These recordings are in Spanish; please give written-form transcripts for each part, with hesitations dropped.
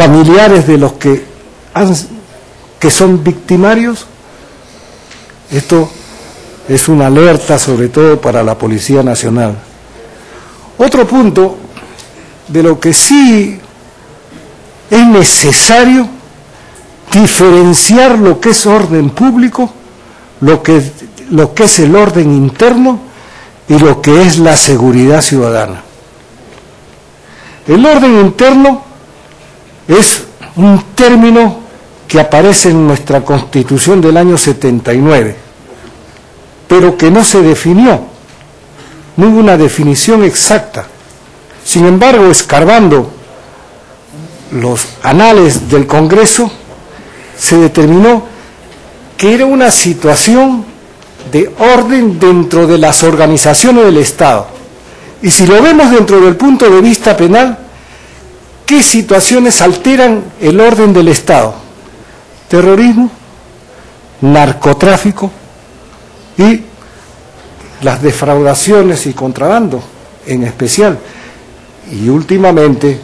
familiares de los que son victimarios. Esto es una alerta sobre todo para la Policía Nacional. Otro punto de lo que sí es necesario diferenciar lo que es orden público, lo que es el orden interno y lo que es la seguridad ciudadana. El orden interno es un término que aparece en nuestra Constitución del año 79, pero que no se definió, no hubo una definición exacta. Sin embargo, escarbando los anales del Congreso, se determinó que era una situación de orden dentro de las organizaciones del Estado. Y si lo vemos dentro del punto de vista penal, ¿qué situaciones alteran el orden del Estado? Terrorismo, narcotráfico y las defraudaciones y contrabando en especial. Y últimamente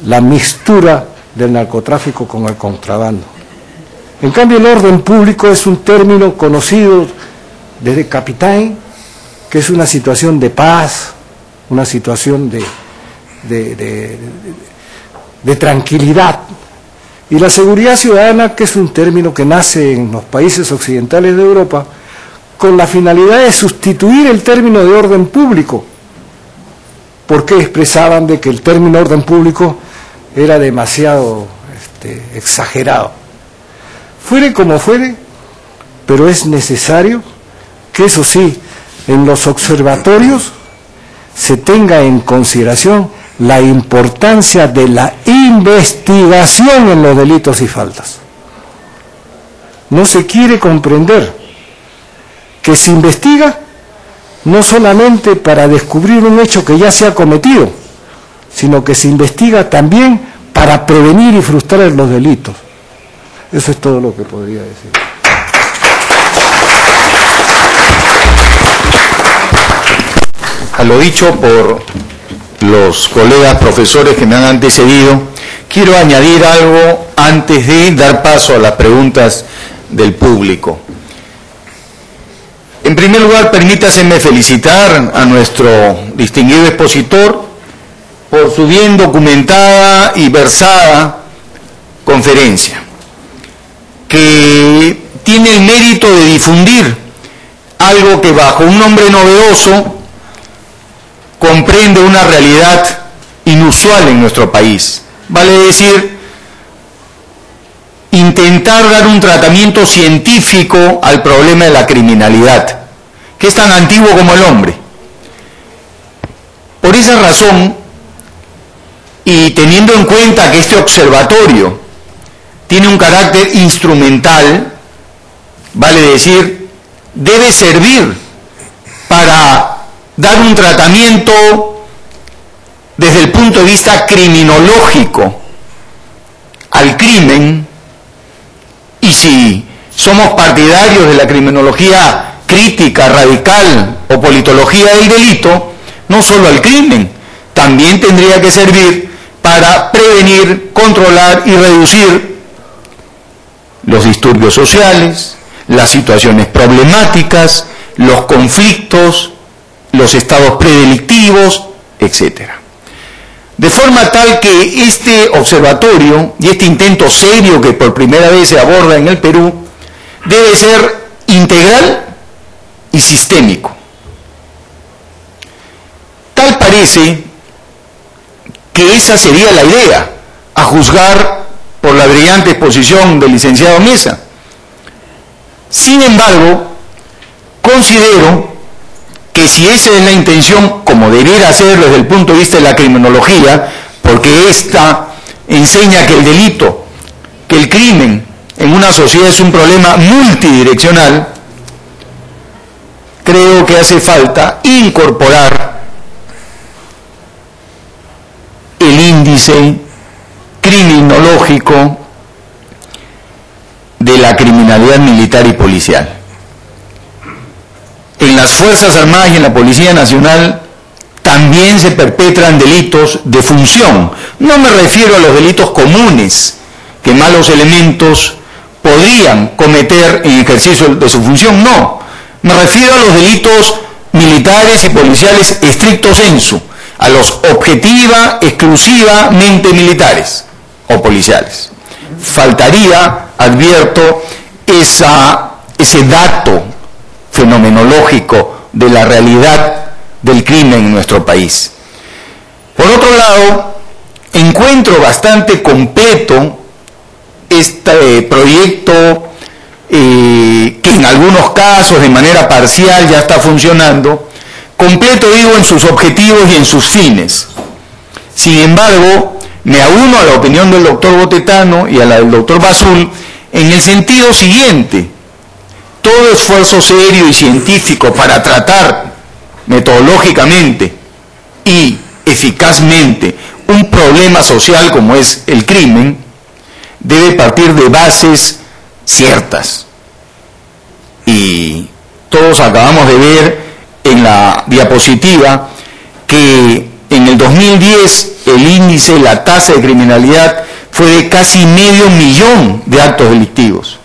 la mixtura del narcotráfico con el contrabando. En cambio, el orden público es un término conocido desde Capitán, que es una situación de paz, una situación de tranquilidad. Y la seguridad ciudadana, que es un término que nace en los países occidentales de Europa, con la finalidad de sustituir el término de orden público, porque expresaban de que el término orden público era demasiado exagerado. Fuere como fuere, pero es necesario que, eso sí, en los observatorios se tenga en consideración la importancia de la investigación en los delitos y faltas. No se quiere comprender que se investiga no solamente para descubrir un hecho que ya se ha cometido, sino que se investiga también para prevenir y frustrar los delitos. Eso es todo lo que podría decir. A lo dicho por los colegas profesores que me han antecedido, quiero añadir algo antes de dar paso a las preguntas del público. En primer lugar, permítaseme felicitar a nuestro distinguido expositor por su bien documentada y versada conferencia, que tiene el mérito de difundir algo que bajo un nombre novedoso comprende una realidad inusual en nuestro país. Vale decir, intentar dar un tratamiento científico al problema de la criminalidad, que es tan antiguo como el hombre. Por esa razón, y teniendo en cuenta que este observatorio tiene un carácter instrumental, vale decir, debe servir para dar un tratamiento desde el punto de vista criminológico al crimen, y si somos partidarios de la criminología crítica, radical o politología del delito, no solo al crimen, también tendría que servir para prevenir, controlar y reducir los disturbios sociales, las situaciones problemáticas, los conflictos, los estados predelictivos, etc. De forma tal que este observatorio y este intento serio que por primera vez se aborda en el Perú debe ser integral y sistémico. Tal parece que esa sería la idea, a juzgar por la brillante exposición del licenciado Mesa. Sin embargo, considero que si esa es la intención, como debiera ser desde el punto de vista de la criminología, porque ésta enseña que el delito, que el crimen en una sociedad es un problema multidireccional, creo que hace falta incorporar el índice criminológico de la criminalidad militar y policial. En las Fuerzas Armadas y en la Policía Nacional también se perpetran delitos de función. No me refiero a los delitos comunes que malos elementos podrían cometer en ejercicio de su función, no. Me refiero a los delitos militares y policiales estricto sensu, a los objetiva, exclusivamente militares o policiales. Faltaría, advierto, ese dato fenomenológico de la realidad del crimen en nuestro país. Por otro lado, encuentro bastante completo este proyecto que en algunos casos de manera parcial ya está funcionando, completo digo en sus objetivos y en sus fines. Sin embargo, me auno a la opinión del doctor Botetano y a la del doctor Bazul en el sentido siguiente: todo esfuerzo serio y científico para tratar metodológicamente y eficazmente un problema social como es el crimen debe partir de bases ciertas. Y todos acabamos de ver en la diapositiva que en el 2010 el índice, la tasa de criminalidad fue de casi 500.000 de actos delictivos.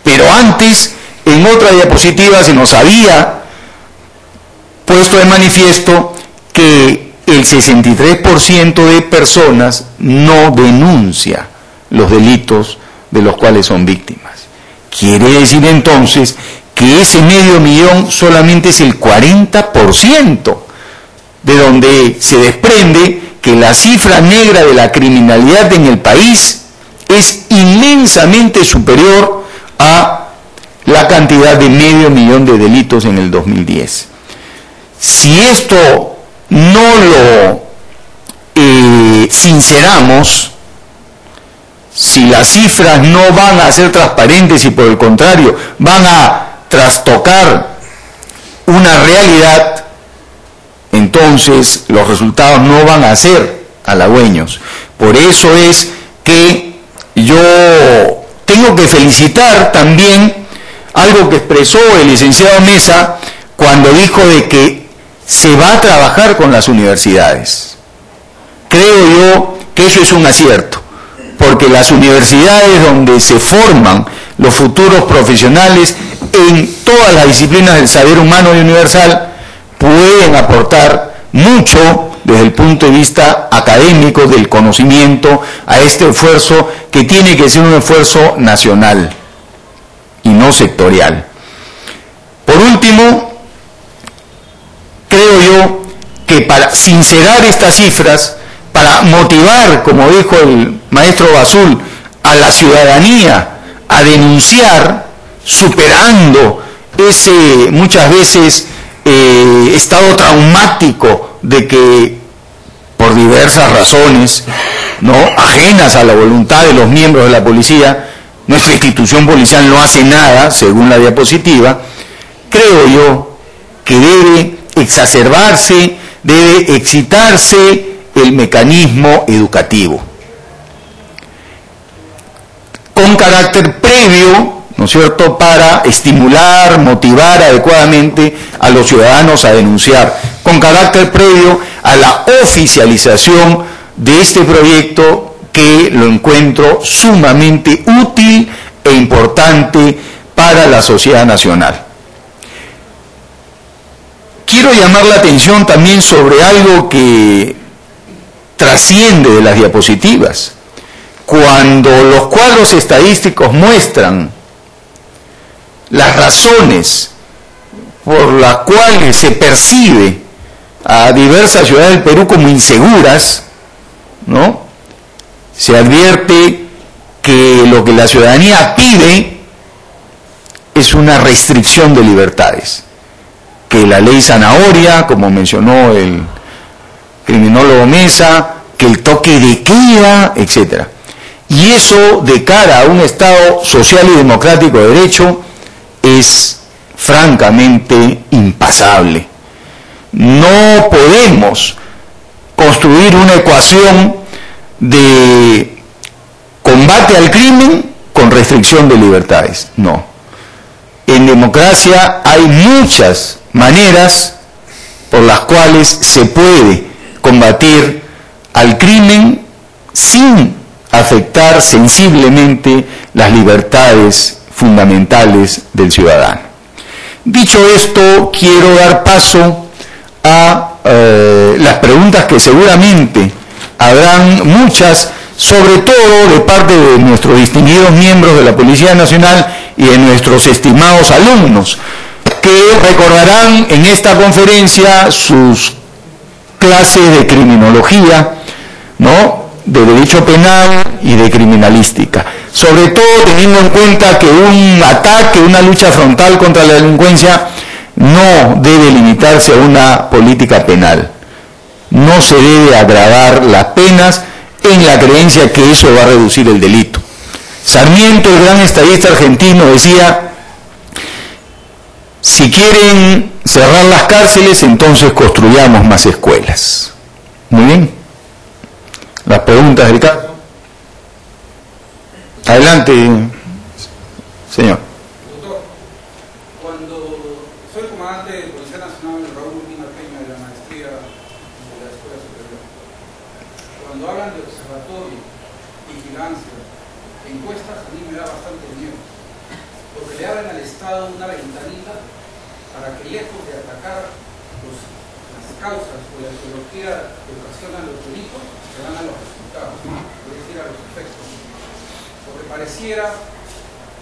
Pero antes, en otra diapositiva se nos había puesto de manifiesto que el 63% de personas no denuncia los delitos de los cuales son víctimas. Quiere decir entonces que ese 500.000 solamente es el 40%, de donde se desprende que la cifra negra de la criminalidad en el país es inmensamente superior a la cantidad de 500.000 de delitos en el 2010. Si esto no lo sinceramos, si las cifras no van a ser transparentes y por el contrario van a trastocar una realidad, entonces los resultados no van a ser halagüeños. Por eso es que yo tengo que felicitar también algo que expresó el licenciado Mesa cuando dijo de que se va a trabajar con las universidades. Creo yo que eso es un acierto, porque las universidades donde se forman los futuros profesionales en todas las disciplinas del saber humano y universal pueden aportar mucho desde el punto de vista académico del conocimiento a este esfuerzo que tiene que ser un esfuerzo nacional y no sectorial. Por último, creo yo que para sincerar estas cifras, para motivar, como dijo el maestro Bazul, a la ciudadanía a denunciar, superando ese muchas veces estado traumático de que por diversas razones, ¿no?, ajenas a la voluntad de los miembros de la policía, nuestra institución policial no hace nada, según la diapositiva. Creo yo que debe exacerbarse, debe excitarse el mecanismo educativo, con carácter previo, ¿no es cierto?, para estimular, motivar adecuadamente a los ciudadanos a denunciar, con carácter previo a la oficialización de este proyecto que lo encuentro sumamente útil e importante para la sociedad nacional. Quiero llamar la atención también sobre algo que trasciende de las diapositivas. Cuando los cuadros estadísticos muestran las razones por las cuales se percibe a diversas ciudades del Perú como inseguras, ¿no?, se advierte que lo que la ciudadanía pide es una restricción de libertades, que la ley zanahoria, como mencionó el criminólogo Mesa, que el toque de queda, etc. Y eso, de cara a un Estado social y democrático de derecho, es francamente impasable. No podemos construir una ecuación de combate al crimen con restricción de libertades. No. En democracia hay muchas maneras por las cuales se puede combatir al crimen sin afectar sensiblemente las libertades fundamentales del ciudadano. Dicho esto, quiero dar paso a las preguntas que seguramente habrán muchas, sobre todo de parte de nuestros distinguidos miembros de la Policía Nacional y de nuestros estimados alumnos, que recordarán en esta conferencia sus clases de criminología, ¿no?, de derecho penal y de criminalística, sobre todo teniendo en cuenta que un ataque, una lucha frontal contra la delincuencia no debe limitarse a una política penal. No se debe agravar las penas en la creencia que eso va a reducir el delito. Sarmiento, el gran estadista argentino, decía: si quieren cerrar las cárceles, entonces construyamos más escuelas. Muy bien. Las preguntas del caso. Adelante, señor. Doctor, cuando soy comandante de Policía Nacional Raúl Urbina Peña de la maestría de la Escuela Superior, cuando hablan de observatorio, vigilancia, encuestas, a mí me da bastante miedo, porque le abren al Estado una ventanita para que, lejos de atacar las causas o la etiología que ocasionan los delitos, se van a los resultados, es decir, a los efectos. Porque pareciera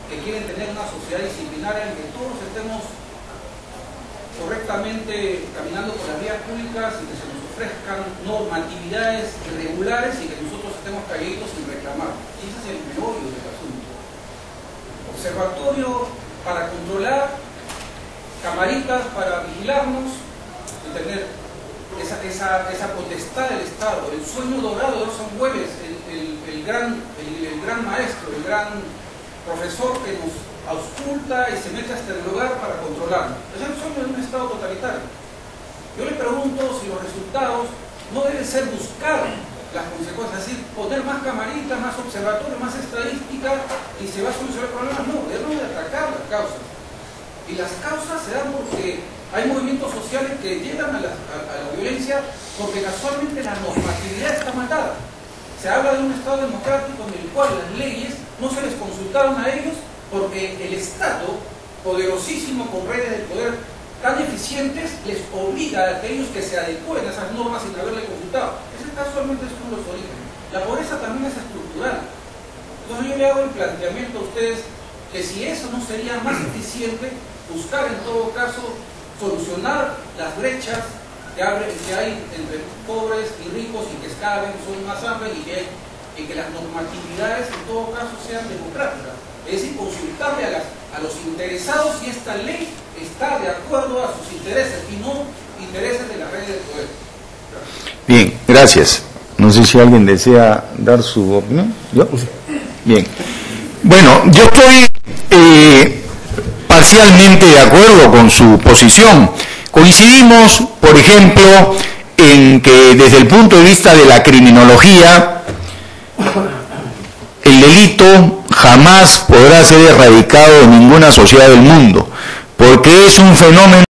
que quieren tener una sociedad disciplinaria en que todos estemos correctamente caminando por las vías públicas y que se nos ofrezcan normatividades regulares y que nosotros estemos calladitos sin reclamar. Y ese es el meollo del asunto. Observatorio para controlar, camaritas para vigilarnos y tener esa potestad del Estado, el sueño dorado de Orson Welles, el gran maestro, el gran profesor que nos ausculta y se mete hasta el lugar para controlarnos. Es el sueño de un Estado totalitario. Yo le pregunto si los resultados no deben ser buscar las consecuencias, es decir, poner más camaritas, más observatorios, más estadística y se va a solucionar el problema. No, debemos de atacar las causas. Y las causas se dan porque hay movimientos sociales que llegan a la violencia porque casualmente la normatividad está matada. Se habla de un Estado democrático en el cual las leyes no se les consultaron a ellos porque el Estado, poderosísimo con redes de poder tan eficientes, les obliga a aquellos que se adecúen a esas normas sin haberle consultado. Ese casualmente es uno de los orígenes. La pobreza también es estructural. Entonces yo le hago el planteamiento a ustedes que si eso no sería más eficiente, buscar en todo caso solucionar las brechas que hay entre pobres y ricos y que cada vez son más amplias y que las normatividades en todo caso sean democráticas. Es decir, consultarle a los interesados si esta ley está de acuerdo a sus intereses y no intereses de la red de poder. Gracias. Bien, gracias. No sé si alguien desea dar su opinión. ¿Yo? Bien. Bueno, yo estoy parcialmente de acuerdo con su posición. Coincidimos, por ejemplo, en que desde el punto de vista de la criminología, el delito jamás podrá ser erradicado de ninguna sociedad del mundo, porque es un fenómeno